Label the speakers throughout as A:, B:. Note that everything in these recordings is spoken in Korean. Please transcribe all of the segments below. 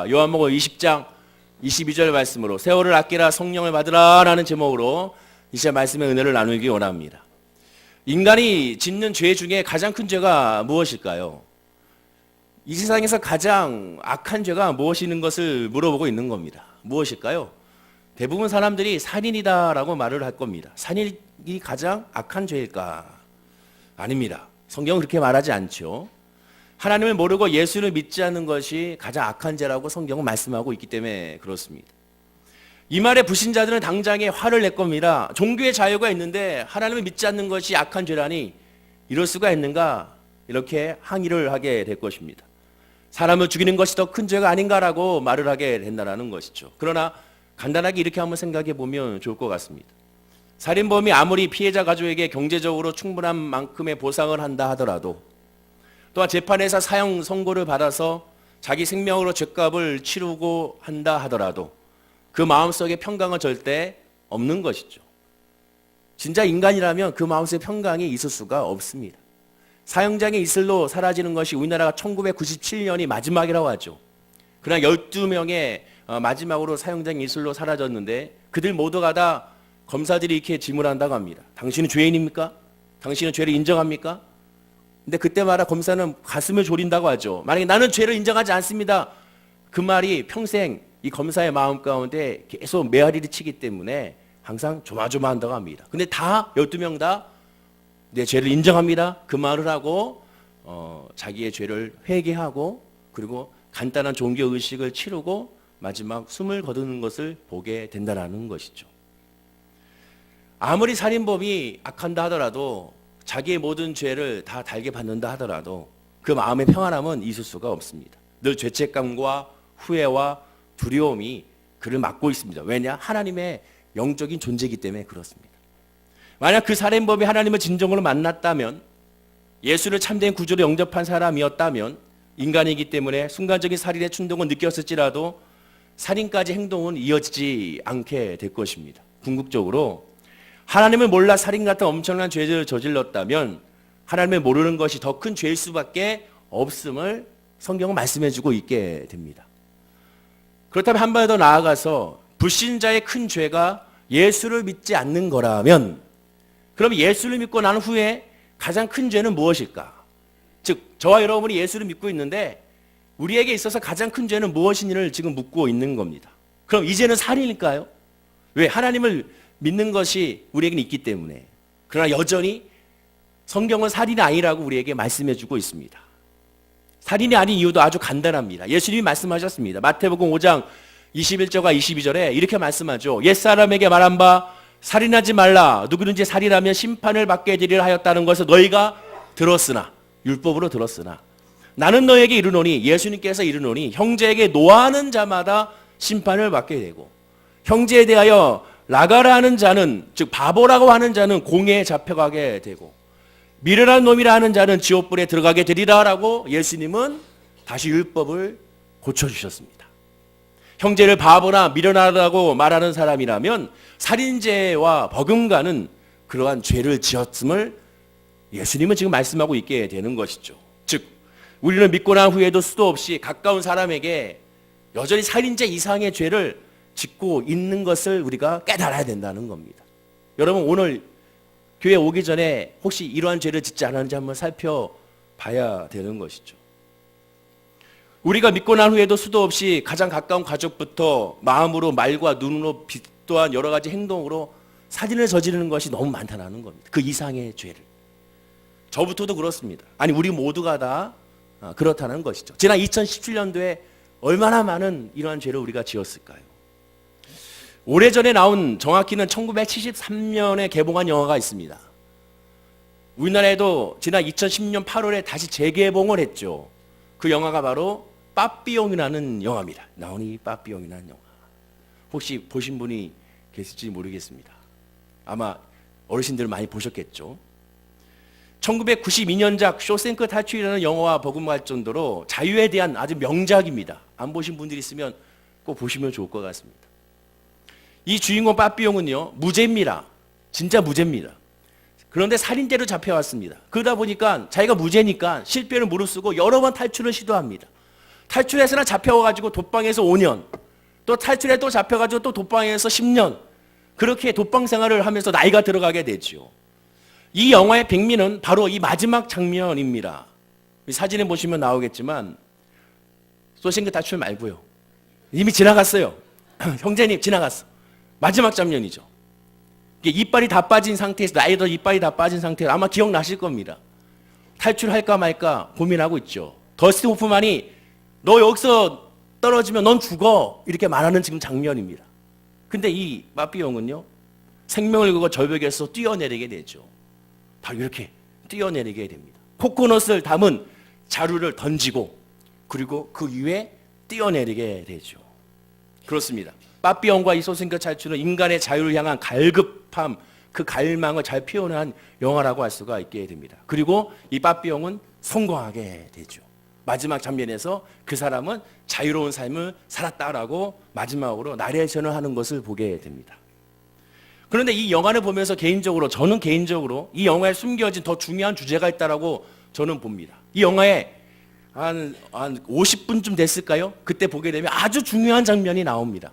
A: 요한복음 20장 22절 말씀으로 세월을 아끼라 성령을 받으라 라는 제목으로 이 시간 말씀의 은혜를 나누기 원합니다. 인간이 짓는 죄 중에 가장 큰 죄가 무엇일까요? 이 세상에서 가장 악한 죄가 무엇이는 것을 물어보고 있는 겁니다. 무엇일까요? 대부분 사람들이 살인이다라고 말을 할 겁니다. 살인이 가장 악한 죄일까? 아닙니다. 성경은 그렇게 말하지 않죠. 하나님을 모르고 예수를 믿지 않는 것이 가장 악한 죄라고 성경은 말씀하고 있기 때문에 그렇습니다. 이 말에 불신자들은 당장에 화를 낼 겁니다. 종교의 자유가 있는데 하나님을 믿지 않는 것이 악한 죄라니 이럴 수가 있는가? 이렇게 항의를 하게 될 것입니다. 사람을 죽이는 것이 더 큰 죄가 아닌가라고 말을 하게 된다는 것이죠. 그러나 간단하게 이렇게 한번 생각해 보면 좋을 것 같습니다. 살인범이 아무리 피해자 가족에게 경제적으로 충분한 만큼의 보상을 한다 하더라도, 또한 재판에서 사형 선고를 받아서 자기 생명으로 죗값을 치르고 한다 하더라도 그 마음속에 평강은 절대 없는 것이죠. 진짜 인간이라면 그 마음속에 평강이 있을 수가 없습니다. 사형장의 이슬로 사라지는 것이 우리나라가 1997년이 마지막이라고 하죠. 그러나 12명의 마지막으로 사형장의 이슬로 사라졌는데 그들 모두가 다 검사들이 이렇게 질문한다고 합니다. 당신은 죄인입니까? 당신은 죄를 인정합니까? 근데 그때마다 검사는 가슴을 졸인다고 하죠. 만약에 나는 죄를 인정하지 않습니다. 그 말이 평생 이 검사의 마음 가운데 계속 메아리를 치기 때문에 항상 조마조마한다고 합니다. 근데 다 12명 다 내 죄를 인정합니다. 그 말을 하고 자기의 죄를 회개하고 그리고 간단한 종교의식을 치르고 마지막 숨을 거두는 것을 보게 된다는 것이죠. 아무리 살인범이 악한다 하더라도 자기의 모든 죄를 다 달게 받는다 하더라도 그 마음의 평안함은 있을 수가 없습니다. 늘 죄책감과 후회와 두려움이 그를 막고 있습니다. 왜냐? 하나님의 영적인 존재이기 때문에 그렇습니다. 만약 그 살인범이 하나님을 진정으로 만났다면, 예수를 참된 구주로 영접한 사람이었다면 인간이기 때문에 순간적인 살인의 충동은 느꼈을지라도 살인까지 행동은 이어지지 않게 될 것입니다. 궁극적으로 하나님을 몰라 살인 같은 엄청난 죄를 저질렀다면 하나님을 모르는 것이 더 큰 죄일 수밖에 없음을 성경은 말씀해주고 있게 됩니다. 그렇다면 한 발 더 나아가서 불신자의 큰 죄가 예수를 믿지 않는 거라면, 그럼 예수를 믿고 난 후에 가장 큰 죄는 무엇일까? 즉 저와 여러분이 예수를 믿고 있는데 우리에게 있어서 가장 큰 죄는 무엇인지를 지금 묻고 있는 겁니다. 그럼 이 죄는 살인일까요? 왜? 하나님을 믿는 것이 우리에게는 있기 때문에. 그러나 여전히 성경은 살인이 아니라고 우리에게 말씀해주고 있습니다. 살인이 아닌 이유도 아주 간단합니다. 예수님이 말씀하셨습니다. 마태복음 5장 21절과 22절에 이렇게 말씀하죠. 옛사람에게 말한 바 살인하지 말라. 누구든지 살인하면 심판을 받게 되리라 하였다는 것을 너희가 들었으나, 율법으로 들었으나 나는 너에게 이르노니, 예수님께서 이르노니 형제에게 노하는 자마다 심판을 받게 되고 형제에 대하여 라가라 하는 자는, 즉 바보라고 하는 자는 공회에 잡혀가게 되고 미련한 놈이라 하는 자는 지옥불에 들어가게 되리라 라고 예수님은 다시 율법을 고쳐주셨습니다. 형제를 바보나 미련하다고 말하는 사람이라면 살인죄와 버금가는 그러한 죄를 지었음을 예수님은 지금 말씀하고 있게 되는 것이죠. 즉 우리는 믿고 난 후에도 수도 없이 가까운 사람에게 여전히 살인죄 이상의 죄를 짓고 있는 것을 우리가 깨달아야 된다는 겁니다. 여러분 오늘 교회 오기 전에 혹시 이러한 죄를 짓지 않았는지 한번 살펴봐야 되는 것이죠. 우리가 믿고 난 후에도 수도 없이 가장 가까운 가족부터 마음으로, 말과 눈으로, 빛 또한 여러 가지 행동으로 살인을 저지르는 것이 너무 많다는 겁니다. 그 이상의 죄를. 저부터도 그렇습니다. 아니 우리 모두가 다 그렇다는 것이죠. 지난 2017년도에 얼마나 많은 이러한 죄를 우리가 지었을까요? 오래전에 나온, 정확히는 1973년에 개봉한 영화가 있습니다. 우리나라에도 지난 2010년 8월에 다시 재개봉을 했죠. 그 영화가 바로 빠삐용이라는 영화입니다. 나오니 빠삐용이라는 영화. 혹시 보신 분이 계실지 모르겠습니다. 아마 어르신들 많이 보셨겠죠. 1992년작 쇼생크 탈출이라는 영화와 버금갈 정도로 자유에 대한 아주 명작입니다. 안 보신 분들이 있으면 꼭 보시면 좋을 것 같습니다. 이 주인공 빠삐용은요, 무죄입니다. 진짜 무죄입니다. 그런데 살인죄로 잡혀왔습니다. 그러다 보니까 자기가 무죄니까 실패를 무릅쓰고 여러 번 탈출을 시도합니다. 탈출해서는 잡혀가지고 독방에서 5년, 또 탈출해 또 잡혀가지고 또 독방에서 10년, 그렇게 독방 생활을 하면서 나이가 들어가게 되죠. 이 영화의 백미는 바로 이 마지막 장면입니다. 사진에 보시면 나오겠지만 쇼생크 탈출 말고요. 이미 지나갔어요. 형제님 지나갔어. 마지막 장면이죠. 이빨이 다 빠진 상태에서, 나이도 이빨이 다 빠진 상태에서 아마 기억나실 겁니다. 탈출할까 말까 고민하고 있죠. 더스틴 호프만이 너 여기서 떨어지면 넌 죽어, 이렇게 말하는 지금 장면입니다. 근데 이 빠삐용은요, 생명을 걸고 절벽에서 뛰어내리게 되죠. 바로 이렇게 뛰어내리게 됩니다. 코코넛을 담은 자루를 던지고, 그리고 그 위에 뛰어내리게 되죠. 그렇습니다. 빠삐용과 이 쇼생크 탈출은 인간의 자유를 향한 갈급함, 그 갈망을 잘 표현한 영화라고 할 수가 있게 됩니다. 그리고 이 빠삐용은 성공하게 되죠. 마지막 장면에서 그 사람은 자유로운 삶을 살았다라고 마지막으로 나레이션을 하는 것을 보게 됩니다. 그런데 이 영화를 보면서 저는 개인적으로 이 영화에 숨겨진 더 중요한 주제가 있다라고 저는 봅니다. 이 영화에 한 50분쯤 됐을까요? 그때 보게 되면 아주 중요한 장면이 나옵니다.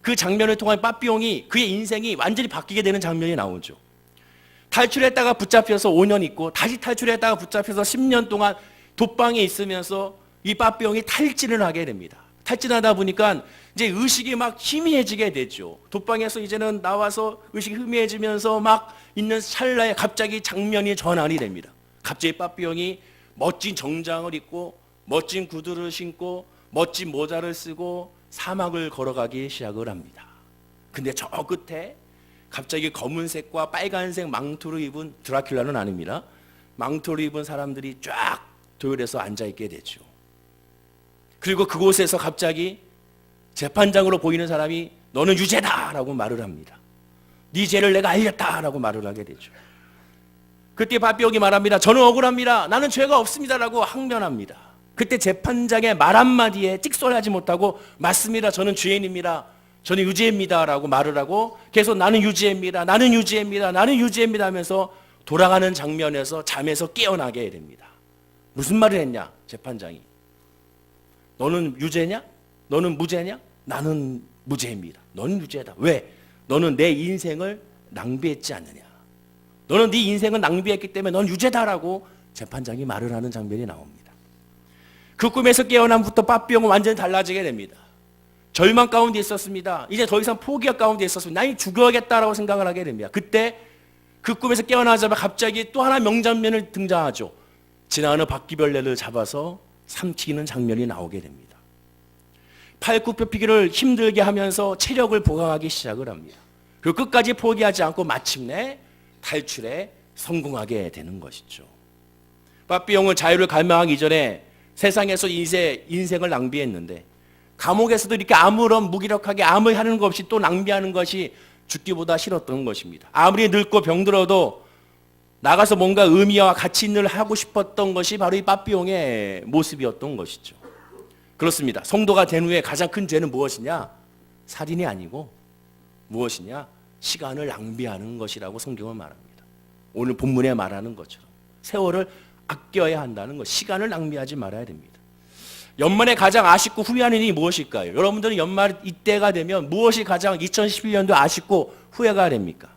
A: 그 장면을 통해 빠삐용이 그의 인생이 완전히 바뀌게 되는 장면이 나오죠. 탈출했다가 붙잡혀서 5년 있고, 다시 탈출했다가 붙잡혀서 10년 동안 독방에 있으면서 이 빠삐용이 탈진을 하게 됩니다. 탈진하다 보니까 이제 의식이 막 희미해지게 되죠. 독방에서 이제는 나와서 의식이 희미해지면서 막 있는 찰나에 갑자기 장면이 전환이 됩니다. 갑자기 빠삐용이 멋진 정장을 입고 멋진 구두를 신고 멋진 모자를 쓰고 사막을 걸어가기 시작을 합니다. 근데 저 끝에 갑자기 검은색과 빨간색 망토를 입은, 드라큘라는 아닙니다, 망토를 입은 사람들이 쫙 도열해서 앉아있게 되죠. 그리고 그곳에서 갑자기 재판장으로 보이는 사람이 너는 유죄다 라고 말을 합니다. 네 죄를 내가 알렸다 라고 말을 하게 되죠. 그때 빠삐용이 말합니다. 저는 억울합니다. 나는 죄가 없습니다 라고 항변합니다. 그때 재판장의 말 한마디에 찍소리하지 못하고 맞습니다. 저는 죄인입니다. 저는 유죄입니다 라고 말을 하고 계속 나는 유죄입니다. 나는 유죄입니다. 나는 유죄입니다 하면서 돌아가는 장면에서 잠에서 깨어나게 됩니다. 무슨 말을 했냐? 재판장이. 너는 유죄냐? 너는 무죄냐? 나는 무죄입니다. 너는 유죄다. 왜? 너는 내 인생을 낭비했지 않느냐. 너는 네 인생을 낭비했기 때문에 넌 유죄다라고 재판장이 말을 하는 장면이 나옵니다. 그 꿈에서 깨어남부터 빠삐용은 완전히 달라지게 됩니다. 절망 가운데 있었습니다. 이제 더 이상 포기할 가운데 있었습니다. 나는 죽어야겠다라고 생각을 하게 됩니다. 그때 그 꿈에서 깨어나자마자 갑자기 또 하나 명장면을 등장하죠. 지나가는 바퀴벌레를 잡아서 삼키는 장면이 나오게 됩니다. 팔굽혀펴기를 힘들게 하면서 체력을 보강하기 시작을 합니다. 그리고 끝까지 포기하지 않고 마침내 탈출에 성공하게 되는 것이죠. 빠삐용은 자유를 갈망하기 이전에 세상에서 인생을 낭비했는데, 감옥에서도 이렇게 아무런 무기력하게 아무 하는 것 없이 또 낭비하는 것이 죽기보다 싫었던 것입니다. 아무리 늙고 병들어도 나가서 뭔가 의미와 가치 있는 일을 하고 싶었던 것이 바로 이 빠삐용의 모습이었던 것이죠. 그렇습니다. 성도가 된 후에 가장 큰 죄는 무엇이냐? 살인이 아니고 무엇이냐? 시간을 낭비하는 것이라고 성경은 말합니다. 오늘 본문에 말하는 것처럼 세월을 아껴야 한다는 것, 시간을 낭비하지 말아야 됩니다. 연말에 가장 아쉽고 후회하는 일이 무엇일까요? 여러분들은 연말 이때가 되면 무엇이 가장 2011년도 아쉽고 후회가 됩니까?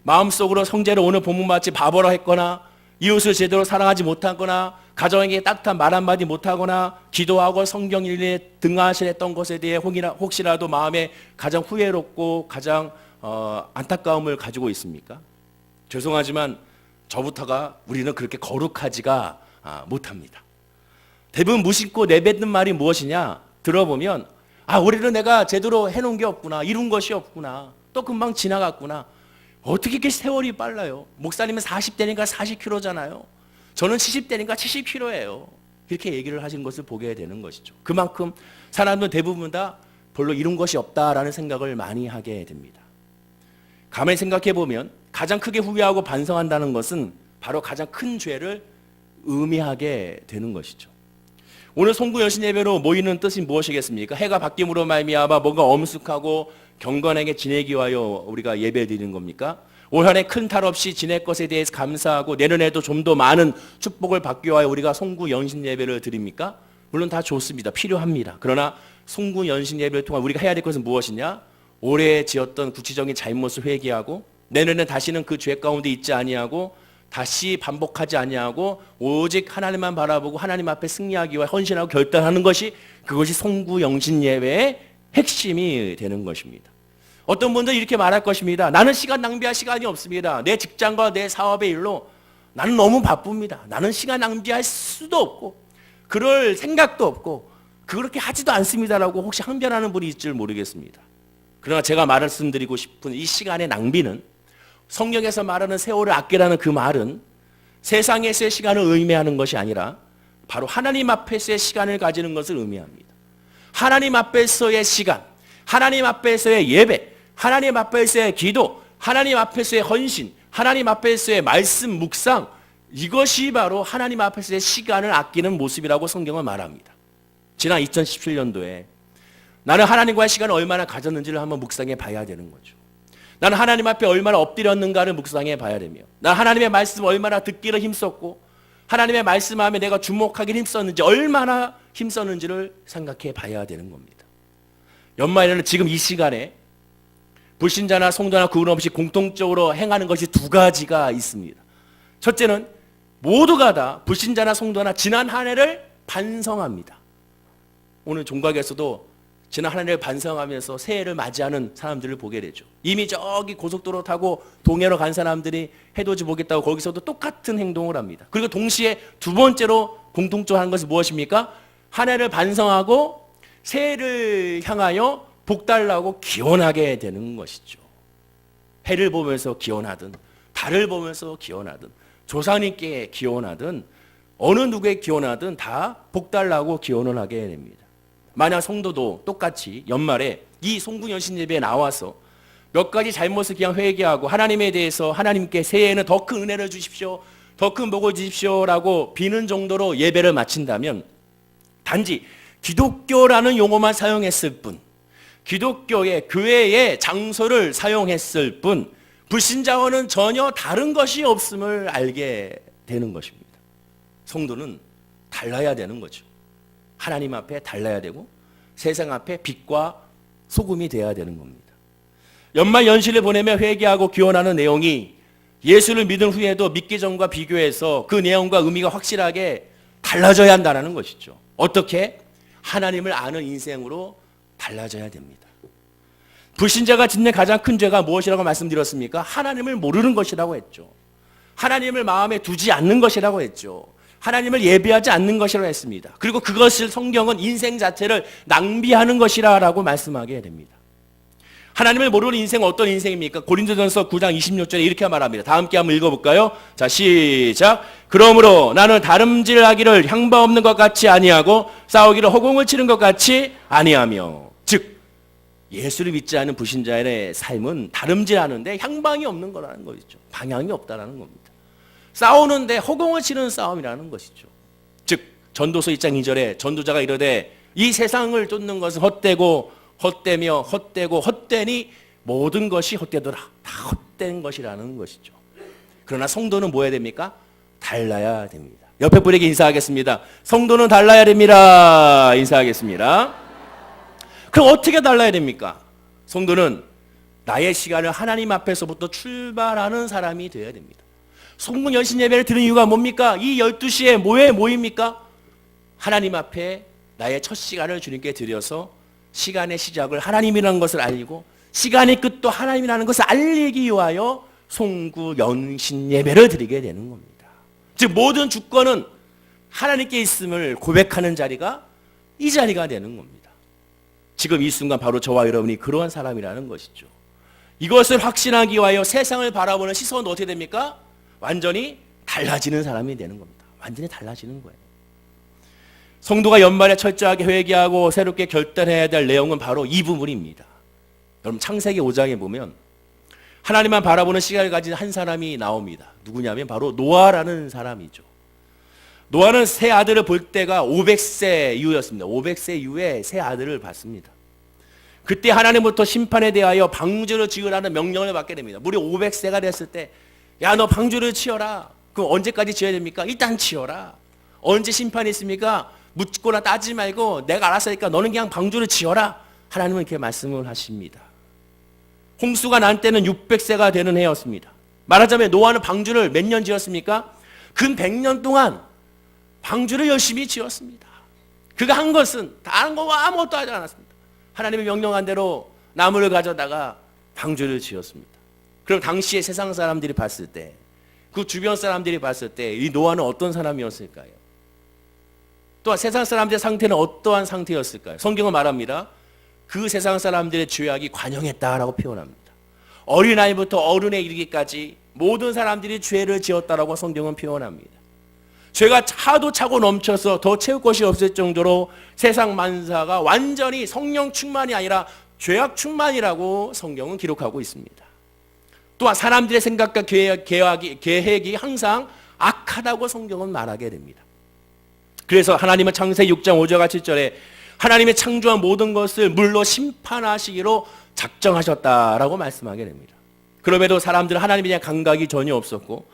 A: 마음속으로 성제를 오늘 본문마치 바보라 했거나, 이웃을 제대로 사랑하지 못하거나, 가정에게 따뜻한 말 한마디 못하거나, 기도하고 성경 일리에 등하시했던 것에 대해 혹시라도 마음에 가장 후회롭고 가장 안타까움을 가지고 있습니까? 죄송하지만 저부터가 우리는 그렇게 거룩하지가 못합니다. 대부분 무심코 내뱉는 말이 무엇이냐? 들어보면 올해는 내가 제대로 해놓은 게 없구나, 이룬 것이 없구나, 또 금방 지나갔구나. 어떻게 이렇게 세월이 빨라요? 목사님은 40대니까 40kg잖아요. 저는 70대니까 70kg예요. 이렇게 얘기를 하신 것을 보게 되는 것이죠. 그만큼 사람들 대부분 다 별로 이룬 것이 없다라는 생각을 많이 하게 됩니다. 가만히 생각해 보면 가장 크게 후회하고 반성한다는 것은 바로 가장 큰 죄를 의미하게 되는 것이죠. 오늘 송구 여신 예배로 모이는 뜻이 무엇이겠습니까? 해가 바뀜으로 말미암아 뭔가 엄숙하고 경건하게 지내기 위하여 우리가 예배 드리는 겁니까? 올 한 해 큰 탈 없이 지낼 것에 대해서 감사하고 내년에도 좀 더 많은 축복을 받기 위하여 우리가 송구 연신 예배를 드립니까? 물론 다 좋습니다. 필요합니다. 그러나 송구연신 예배를 통한 우리가 해야 될 것은 무엇이냐? 올해 지었던 구체적인 잘못을 회개하고 내년에 다시는 그 죄 가운데 있지 아니하고 다시 반복하지 아니하고 오직 하나님만 바라보고 하나님 앞에 승리하기 위해 헌신하고 결단하는 것이 그것이 송구영신 예배의 핵심이 되는 것입니다. 어떤 분들은 이렇게 말할 것입니다. 나는 시간 낭비할 시간이 없습니다. 내 직장과 내 사업의 일로 나는 너무 바쁩니다. 나는 시간 낭비할 수도 없고 그럴 생각도 없고 그렇게 하지도 않습니다라고 혹시 항변하는 분이 있을 줄 모르겠습니다. 그러나 제가 말씀드리고 싶은 이 시간의 낭비는 성경에서 말하는 세월을 아끼라는 그 말은 세상에서의 시간을 의미하는 것이 아니라 바로 하나님 앞에서의 시간을 가지는 것을 의미합니다. 하나님 앞에서의 시간, 하나님 앞에서의 예배, 하나님 앞에서의 기도, 하나님 앞에서의 헌신, 하나님 앞에서의 말씀 묵상, 이것이 바로 하나님 앞에서의 시간을 아끼는 모습이라고 성경은 말합니다. 지난 2017년도에 나는 하나님과의 시간을 얼마나 가졌는지를 한번 묵상해 봐야 되는 거죠. 나는 하나님 앞에 얼마나 엎드렸는가를 묵상해 봐야 되며 나는 하나님의 말씀을 얼마나 듣기를 힘썼고 하나님의 말씀함에 내가 주목하기를 힘썼는지 얼마나 힘썼는지를 생각해 봐야 되는 겁니다. 연말에는 지금 이 시간에 불신자나 성도나 구분 없이 공통적으로 행하는 것이 두 가지가 있습니다. 첫째는 모두가 다 불신자나 성도나 지난 한 해를 반성합니다. 오늘 종각에서도 지난 한 해를 반성하면서 새해를 맞이하는 사람들을 보게 되죠. 이미 저기 고속도로 타고 동해로 간 사람들이 해돋이 보겠다고 거기서도 똑같은 행동을 합니다. 그리고 동시에 두 번째로 공통적으로 하는 것은 무엇입니까? 한 해를 반성하고 새해를 향하여 복달라고 기원하게 되는 것이죠. 해를 보면서 기원하든 달을 보면서 기원하든 조상님께 기원하든 어느 누구에 기원하든 다 복달라고 기원을 하게 됩니다. 만약 성도도 똑같이 연말에 이 송구연신 예배에 나와서 몇 가지 잘못을 그냥 회개하고 하나님에 대해서 하나님께 새해에는 더 큰 은혜를 주십시오, 더 큰 복을 주십시오라고 비는 정도로 예배를 마친다면 단지 기독교라는 용어만 사용했을 뿐, 기독교의 교회의 장소를 사용했을 뿐 불신자와는 전혀 다른 것이 없음을 알게 되는 것입니다. 성도는 달라야 되는 거죠. 하나님 앞에 달라야 되고 세상 앞에 빛과 소금이 되어야 되는 겁니다. 연말 연시를 보내며 회개하고 기원하는 내용이 예수를 믿은 후에도 믿기 전과 비교해서 그 내용과 의미가 확실하게 달라져야 한다는 것이죠. 어떻게? 하나님을 아는 인생으로 달라져야 됩니다. 불신자가 짓는 가장 큰 죄가 무엇이라고 말씀드렸습니까? 하나님을 모르는 것이라고 했죠. 하나님을 마음에 두지 않는 것이라고 했죠. 하나님을 예배하지 않는 것이라고 했습니다. 그리고 그것을 성경은 인생 자체를 낭비하는 것이라고 말씀하게 됩니다. 하나님을 모르는 인생은 어떤 인생입니까? 고린도전서 9장 26절에 이렇게 말합니다. 다 함께 한번 읽어볼까요? 자, 시작. 그러므로 나는 다름질하기를 향방 없는 것 같이 아니하고 싸우기를 허공을 치는 것 같이 아니하며, 즉 예수를 믿지 않은 불신자의 삶은 다름질하는데 향방이 없는 거라는 것이죠. 방향이 없다라는 겁니다. 싸우는데 허공을 치는 싸움이라는 것이죠. 즉 전도서 2장 2절에 전도자가 이르되 이 세상을 쫓는 것은 헛되고 헛되며 헛되고 헛되니 모든 것이 헛되더라. 다 헛된 것이라는 것이죠. 그러나 성도는 뭐 해야 됩니까? 달라야 됩니다. 옆에 분에게 인사하겠습니다. 성도는 달라야 됩니다. 인사하겠습니다. 그럼 어떻게 달라야 됩니까? 성도는 나의 시간을 하나님 앞에서부터 출발하는 사람이 되어야 됩니다. 송구 연신 예배를 드리는 이유가 뭡니까? 이 12시에 뭐에 모입니까? 하나님 앞에 나의 첫 시간을 주님께 드려서 시간의 시작을 하나님이라는 것을 알리고 시간의 끝도 하나님이라는 것을 알리기 위하여 송구 연신 예배를 드리게 되는 겁니다. 즉 모든 주권은 하나님께 있음을 고백하는 자리가 이 자리가 되는 겁니다. 지금 이 순간 바로 저와 여러분이 그러한 사람이라는 것이죠. 이것을 확신하기 위하여 세상을 바라보는 시선도 어떻게 됩니까? 완전히 달라지는 사람이 되는 겁니다. 완전히 달라지는 거예요. 성도가 연말에 철저하게 회개하고 새롭게 결단해야 될 내용은 바로 이 부분입니다. 여러분 창세기 5장에 보면 하나님만 바라보는 시각을 가진 한 사람이 나옵니다. 누구냐면 바로 노아라는 사람이죠. 노아는 새 아들을 볼 때가 500세 이후였습니다. 500세 이후에 새 아들을 봤습니다. 그때 하나님부터 심판에 대하여 방주를 지으라는 명령을 받게 됩니다. 무려 500세가 됐을 때 야, 너 방주를 치어라. 그럼 언제까지 지어야 됩니까? 일단 치어라. 언제 심판이 있습니까? 묻거나 따지지 말고 내가 알아서 하니까 너는 그냥 방주를 지어라. 하나님은 이렇게 말씀을 하십니다. 홍수가 난 때는 600세가 되는 해였습니다. 말하자면 노아는 방주를 몇 년 지었습니까? 근 100년 동안 방주를 열심히 지었습니다. 그가 한 것은 다른 거 아무것도 하지 않았습니다. 하나님의 명령한 대로 나무를 가져다가 방주를 지었습니다. 그럼 당시에 세상 사람들이 봤을 때, 그 주변 사람들이 봤을 때 이 노아는 어떤 사람이었을까요? 또 세상 사람들의 상태는 어떠한 상태였을까요? 성경은 말합니다. 그 세상 사람들의 죄악이 관영했다라고 표현합니다. 어린아이부터 어른에 이르기까지 모든 사람들이 죄를 지었다라고 성경은 표현합니다. 죄가 차도 차고 넘쳐서 더 채울 것이 없을 정도로 세상 만사가 완전히 성령 충만이 아니라 죄악 충만이라고 성경은 기록하고 있습니다. 또한 사람들의 생각과 계획이 항상 악하다고 성경은 말하게 됩니다. 그래서 하나님은 창세기 6장 5절과 7절에 하나님의 창조한 모든 것을 물로 심판하시기로 작정하셨다라고 말씀하게 됩니다. 그럼에도 사람들은 하나님에 대한 감각이 전혀 없었고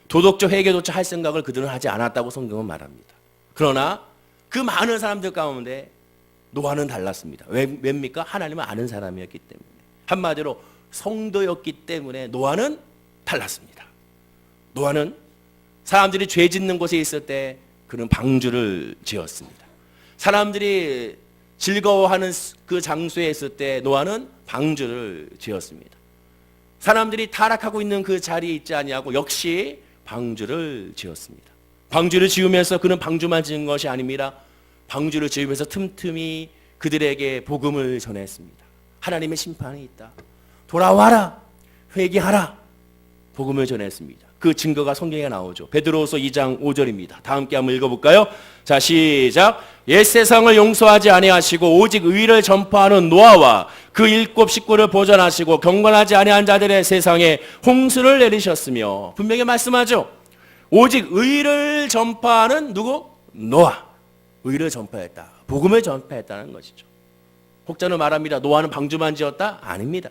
A: 도덕적 회개조차 할 생각을 그들은 하지 않았다고 성경은 말합니다. 그러나 그 많은 사람들 가운데 노아는 달랐습니다. 왜입니까? 하나님을 아는 사람이었기 때문에. 한마디로 성도였기 때문에 노아는 달랐습니다. 노아는 사람들이 죄 짓는 곳에 있을 때 그는 방주를 지었습니다. 사람들이 즐거워하는 그 장소에 있을 때 노아는 방주를 지었습니다. 사람들이 타락하고 있는 그 자리에 있지 아니하고 역시 방주를 지었습니다. 방주를 지으면서 그는 방주만 지은 것이 아닙니다. 방주를 지으면서 틈틈이 그들에게 복음을 전했습니다. 하나님의 심판이 있다. 돌아와라. 회개하라. 복음을 전했습니다. 그 증거가 성경에 나오죠. 베드로후서 2장 5절입니다. 다 함께 한번 읽어볼까요? 자, 시작. 옛 세상을 용서하지 아니하시고 오직 의를 전파하는 노아와 그 일곱 식구를 보존하시고 경건하지 아니한 자들의 세상에 홍수를 내리셨으며, 분명히 말씀하죠. 오직 의를 전파하는 누구? 노아. 의를 전파했다. 복음을 전파했다는 것이죠. 혹자는 말합니다. 노아는 방주만 지었다? 아닙니다.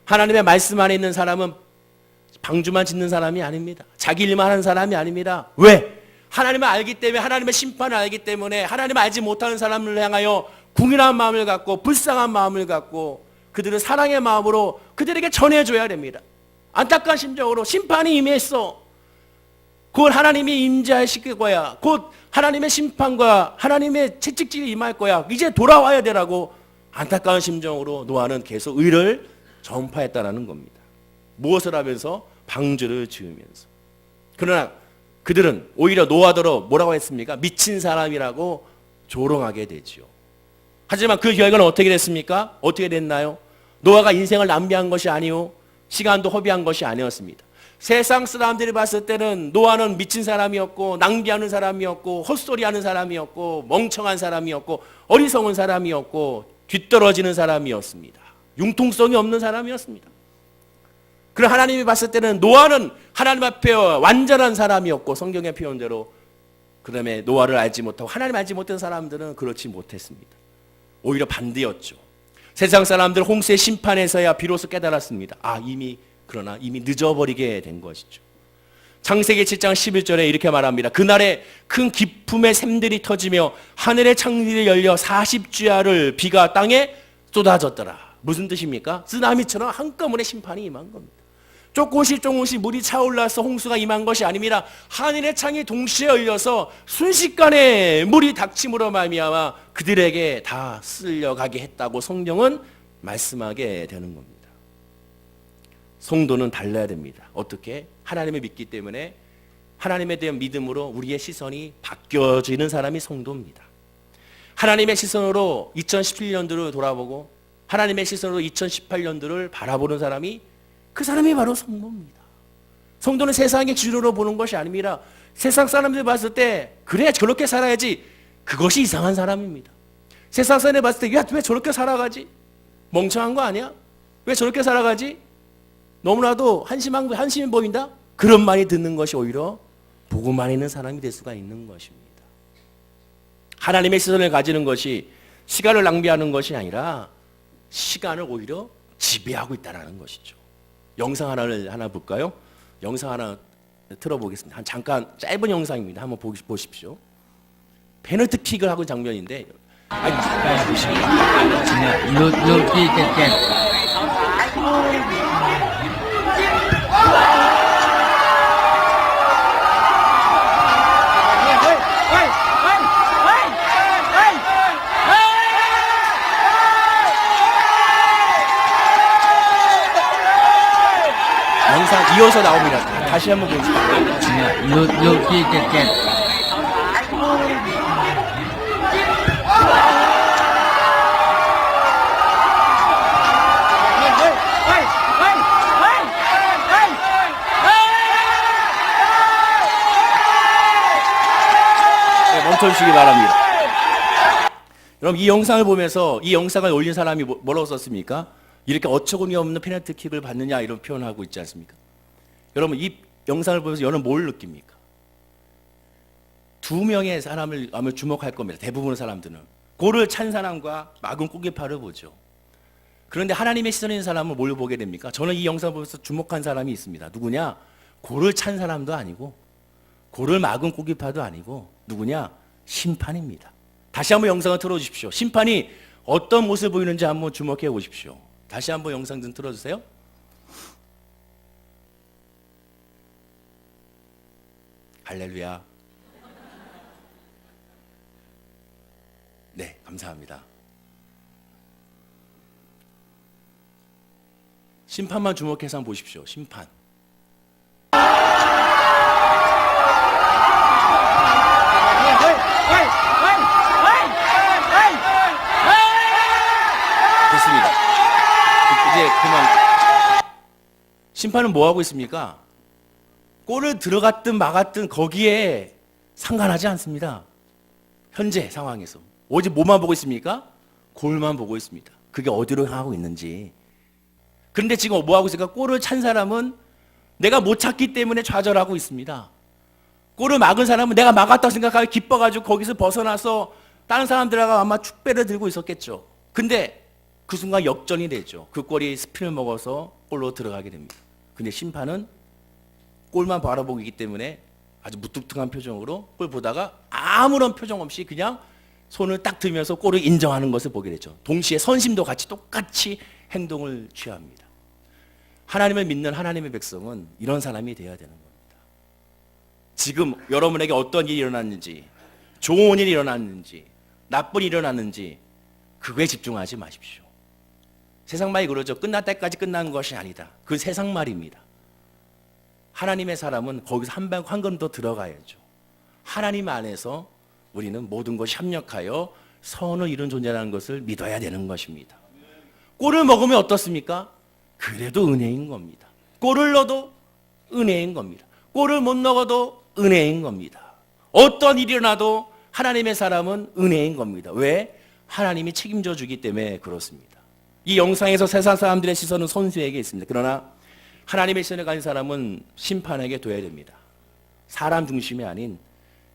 A: 하나님의 말씀 안에 있는 사람은 방주만 짓는 사람이 아닙니다. 자기 일만 하는 사람이 아닙니다. 왜? 하나님을 알기 때문에, 하나님의 심판을 알기 때문에 하나님을 알지 못하는 사람을 향하여 궁일한 마음을 갖고 불쌍한 마음을 갖고 그들은 사랑의 마음으로 그들에게 전해줘야 됩니다. 안타까운 심정으로 심판이 임했어. 곧 하나님이 임재하실 거야. 곧 하나님의 심판과 하나님의 채찍질이 임할 거야. 이제 돌아와야 되라고 안타까운 심정으로 노아는 계속 의를 전파했다는 겁니다. 무엇을 하면서? 방주를 지으면서. 그러나 그들은 오히려 노아더러 뭐라고 했습니까? 미친 사람이라고 조롱하게 되지요. 하지만 그 결과는 어떻게 됐습니까? 어떻게 됐나요? 노아가 인생을 낭비한 것이 아니요, 시간도 허비한 것이 아니었습니다. 세상 사람들이 봤을 때는 노아는 미친 사람이었고 낭비하는 사람이었고 헛소리하는 사람이었고 멍청한 사람이었고 어리석은 사람이었고 뒤떨어지는 사람이었습니다. 융통성이 없는 사람이었습니다. 그럼 하나님이 봤을 때는 노아는 하나님 앞에 완전한 사람이었고 성경의 표현대로, 그 다음에 노아를 알지 못하고 하나님 알지 못한 사람들은 그렇지 못했습니다. 오히려 반대였죠. 세상 사람들 홍수의 심판에서야 비로소 깨달았습니다. 그러나 이미 늦어버리게 된 것이죠. 창세기 7장 11절에 이렇게 말합니다. 그날에 큰 기품의 샘들이 터지며 하늘의 창들이 열려 40주야를 비가 땅에 쏟아졌더라. 무슨 뜻입니까? 쓰나미처럼 한꺼번에 심판이 임한 겁니다. 조금씩 물이 차올라서 홍수가 임한 것이 아닙니다. 하늘의 창이 동시에 열려서 순식간에 물이 닥침으로 말미암아 그들에게 다 쓸려가게 했다고 성경은 말씀하게 되는 겁니다. 성도는 달라야 됩니다. 어떻게? 하나님을 믿기 때문에 하나님에 대한 믿음으로 우리의 시선이 바뀌어지는 사람이 성도입니다. 하나님의 시선으로 2017년도를 돌아보고 하나님의 시선으로 2018년도를 바라보는 사람이, 그 사람이 바로 성도입니다. 성도는 세상의 기준으로 보는 것이 아닙니다. 세상 사람들 봤을 때 그래 저렇게 살아야지, 그것이 이상한 사람입니다. 세상 사람들 봤을 때 왜 저렇게 살아가지? 멍청한 거 아니야? 왜 저렇게 살아가지? 너무나도 한심해 보인다? 그런 말이 듣는 것이 오히려 복음만 있는 사람이 될 수가 있는 것입니다. 하나님의 시선을 가지는 것이 시간을 낭비하는 것이 아니라 시간을 오히려 지배하고 있다는 것이죠. 영상 하나 볼까요? 영상 하나 틀어보겠습니다. 잠깐 짧은 영상입니다. 한번 보십시오. 페널티킥을 하고 장면인데 아니, 영상 이어서 나옵니다. 다시 한번 보여주세요. 네, 멈춰주시기 바랍니다. 여러분 이 영상을 보면서 이 영상을 올린 사람이 뭐라고 썼습니까? 이렇게 어처구니 없는 페널티킥을 받느냐 이런 표현을 하고 있지 않습니까? 여러분 이 영상을 보면서 여러분 뭘 느낍니까? 두 명의 사람을 아마 주목할 겁니다. 대부분의 사람들은 골을 찬 사람과 막은 골키퍼를 보죠. 그런데 하나님의 시선에 있는 사람은 뭘 보게 됩니까? 저는 이 영상을 보면서 주목한 사람이 있습니다. 누구냐? 골을 찬 사람도 아니고 골을 막은 골키퍼도 아니고 누구냐? 심판입니다. 다시 한번 영상을 틀어주십시오. 심판이 어떤 모습을 보이는지 한번 주목해 보십시오. 다시 한번 영상 좀 틀어주세요. 할렐루야. 네, 감사합니다. 심판만 주목해서 한번 보십시오. 심판. 됐습니다. 이제 그만. 심판은 뭐 하고 있습니까? 골을 들어갔든 막았든 거기에 상관하지 않습니다. 현재 상황에서. 오직 뭐만 보고 있습니까? 골만 보고 있습니다. 그게 어디로 향하고 있는지. 그런데 지금 뭐 하고 있을까? 골을 찬 사람은 내가 못 찼기 때문에 좌절하고 있습니다. 골을 막은 사람은 내가 막았다고 생각하고 기뻐가지고 거기서 벗어나서 다른 사람들하고 아마 축배를 들고 있었겠죠. 근데 그 순간 역전이 되죠. 그 골이 스피를 먹어서 골로 들어가게 됩니다. 근데 심판은 골만 바라보고 있기 때문에 아주 무뚝뚝한 표정으로 골 보다가 아무런 표정 없이 그냥 손을 딱 들면서 골을 인정하는 것을 보게 되죠. 동시에 선심도 같이 똑같이 행동을 취합니다. 하나님을 믿는 하나님의 백성은 이런 사람이 되어야 되는 겁니다. 지금 여러분에게 어떤 일이 일어났는지, 좋은 일이 일어났는지, 나쁜 일이 일어났는지 그거에 집중하지 마십시오. 세상 말이 그러죠. 끝날 때까지 끝난 것이 아니다. 그 세상 말입니다. 하나님의 사람은 거기서 한 걸음 더 들어가야죠. 하나님 안에서 우리는 모든 것이 협력하여 선을 이룬 존재라는 것을 믿어야 되는 것입니다. 골을 먹으면 어떻습니까? 그래도 은혜인 겁니다. 골을 넣어도 은혜인 겁니다. 골을 못 넣어도 은혜인 겁니다. 어떤 일이 일어나도 하나님의 사람은 은혜인 겁니다. 왜? 하나님이 책임져 주기 때문에 그렇습니다. 이 영상에서 세상 사람들의 시선은 선수에게 있습니다. 그러나 하나님의 시선에 가진 사람은 심판에게 둬야 됩니다. 사람 중심이 아닌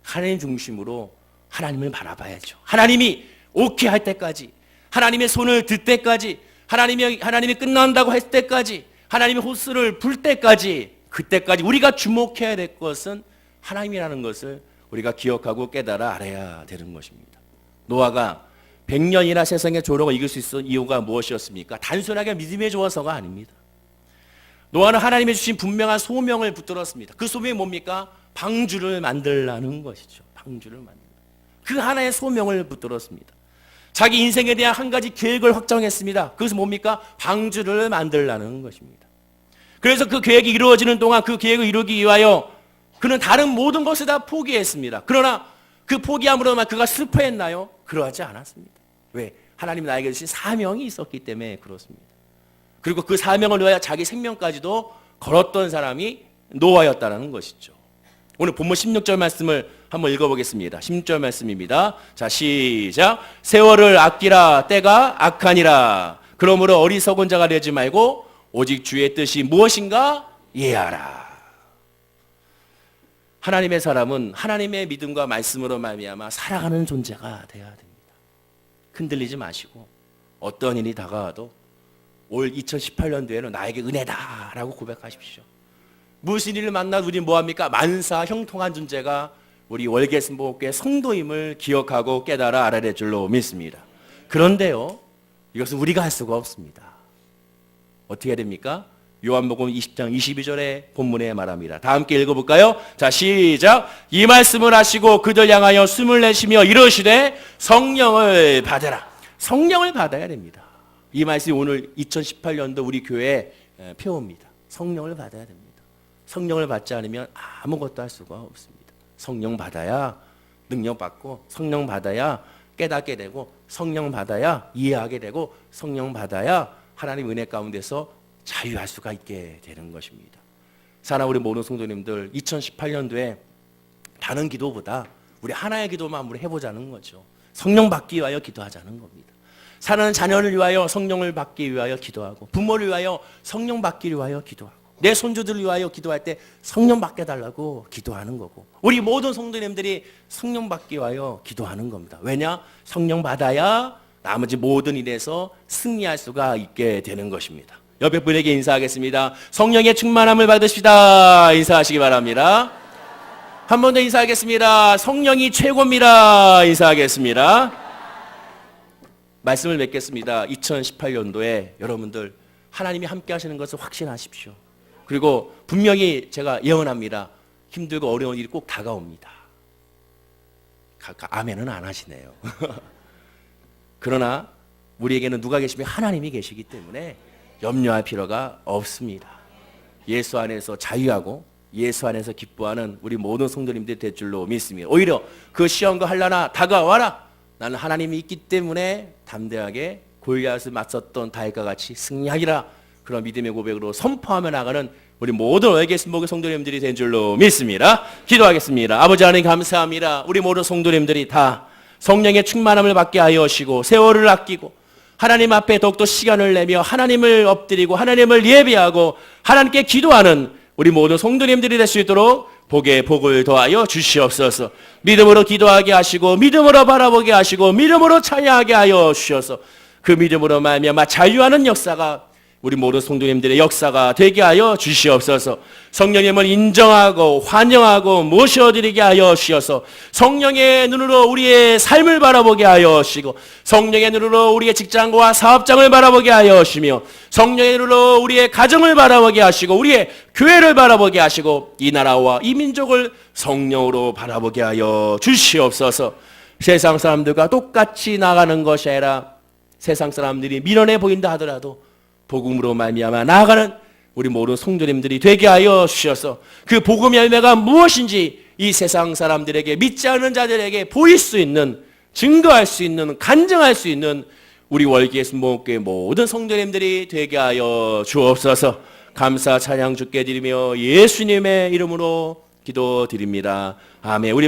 A: 하나님 중심으로 하나님을 바라봐야죠. 하나님이 오케이 할 때까지, 하나님의 손을 들 때까지, 하나님이 끝난다고 했을 때까지, 하나님의 호스를 불 때까지, 그때까지 우리가 주목해야 될 것은 하나님이라는 것을 우리가 기억하고 깨달아 알아야 되는 것입니다. 노아가 100년이나 세상의 조롱을 이길 수 있었던 이유가 무엇이었습니까? 단순하게 믿음에 좋아서가 아닙니다. 노아는 하나님이 주신 분명한 소명을 붙들었습니다. 그 소명이 뭡니까? 방주를 만들라는 것이죠. 방주를 만들라. 그 하나의 소명을 붙들었습니다. 자기 인생에 대한 한 가지 계획을 확정했습니다. 그것은 뭡니까? 방주를 만들라는 것입니다. 그래서 그 계획이 이루어지는 동안 그 계획을 이루기 위하여 그는 다른 모든 것을 다 포기했습니다. 그러나 그 포기함으로만 그가 슬퍼했나요? 그러하지 않았습니다. 왜? 하나님 나에게 주신 사명이 있었기 때문에 그렇습니다. 그리고 그 사명을 위하여 자기 생명까지도 걸었던 사람이 노아였다는 것이죠. 오늘 본문 16절 말씀을 한번 읽어보겠습니다. 16절 말씀입니다. 자, 시작. 세월을 아끼라. 때가 악하니라. 그러므로 어리석은 자가 되지 말고 오직 주의 뜻이 무엇인가 이해하라. 하나님의 사람은 하나님의 믿음과 말씀으로 말미암아 살아가는 존재가 되어야 됩니다. 흔들리지 마시고 어떤 일이 다가와도 올 2018년도에는 나에게 은혜다라고 고백하십시오. 무슨 일을 만나도 우리 뭐합니까? 만사 형통한 존재가 우리 월계순복음교회 성도임을 기억하고 깨달아 알아야 될 줄로 믿습니다. 그런데요, 이것은 우리가 할 수가 없습니다. 어떻게 해야 됩니까? 요한복음 20장 22절에 본문에 말합니다. 다 함께 읽어볼까요? 자, 시작. 이 말씀을 하시고 그들 향하여 숨을 내쉬며 이르시되 성령을 받으라. 성령을 받아야 됩니다. 이 말씀이 오늘 2018년도 우리 교회의 표어입니다. 성령을 받아야 됩니다. 성령을 받지 않으면 아무것도 할 수가 없습니다. 성령 받아야 능력 받고, 성령 받아야 깨닫게 되고, 성령 받아야 이해하게 되고, 성령 받아야 하나님 은혜 가운데서 자유할 수가 있게 되는 것입니다. 사랑하는 우리 모든 성도님들, 2018년도에 다른 기도보다 우리 하나의 기도만 우리 해보자는 거죠. 성령 받기 위하여 기도하자는 겁니다. 사는 자녀를 위하여 성령을 받기 위하여 기도하고, 부모를 위하여 성령 받기 위하여 기도하고, 내 손주들을 위하여 기도할 때 성령 받게 달라고 기도하는 거고, 우리 모든 성도님들이 성령 받기 위하여 기도하는 겁니다. 왜냐? 성령 받아야 나머지 모든 일에서 승리할 수가 있게 되는 것입니다. 옆에 분에게 인사하겠습니다. 성령의 충만함을 받으시다. 인사하시기 바랍니다. 한 번 더 인사하겠습니다. 성령이 최고입니다. 인사하겠습니다. 말씀을 맺겠습니다. 2018년도에 여러분들 하나님이 함께 하시는 것을 확신하십시오. 그리고 분명히 제가 예언합니다. 힘들고 어려운 일이 꼭 다가옵니다. 아멘은 안 하시네요. 그러나 우리에게는 누가 계시면 하나님이 계시기 때문에 염려할 필요가 없습니다. 예수 안에서 자유하고 예수 안에서 기뻐하는 우리 모든 성도님들이 될 줄로 믿습니다. 오히려 그 시험과 환난아 다가와라. 나는 하나님이 있기 때문에 담대하게 골리앗을 맞섰던 다윗과 같이 승리하리라. 그런 믿음의 고백으로 선포하며 나가는 우리 모든 월계순복음의 성도님들이 된 줄로 믿습니다. 기도하겠습니다. 아버지 하나님 감사합니다. 우리 모든 성도님들이 다 성령의 충만함을 받게 하여 하시고 세월을 아끼고 하나님 앞에 더욱더 시간을 내며 하나님을 엎드리고 하나님을 예배하고 하나님께 기도하는 우리 모든 성도님들이 될 수 있도록 복에 복을 더하여 주시옵소서. 믿음으로 기도하게 하시고 믿음으로 바라보게 하시고 믿음으로 찬양하게 하여 주셔서 그 믿음으로 말미암아 자유하는 역사가 우리 모든 성도님들의 역사가 되게 하여 주시옵소서. 성령님을 인정하고 환영하고 모셔드리게 하여 주셔서 성령의 눈으로 우리의 삶을 바라보게 하여 주시고 성령의 눈으로 우리의 직장과 사업장을 바라보게 하여 주시며 성령의 눈으로 우리의 가정을 바라보게 하시고 우리의 교회를 바라보게 하시고 이 나라와 이 민족을 성령으로 바라보게 하여 주시옵소서. 세상 사람들과 똑같이 나가는 것이 아니라 세상 사람들이 미련해 보인다 하더라도 복음으로 말미암아 나아가는 우리 모든 성도님들이 되게 하여 주셔서 그 복음의 열매가 무엇인지 이 세상 사람들에게 믿지 않는 자들에게 보일 수 있는, 증거할 수 있는, 간증할 수 있는 우리 월계순복음교회 모든 성도님들이 되게 하여 주옵소서. 감사 찬양 주께 드리며 예수님의 이름으로 기도드립니다. 아멘. 우리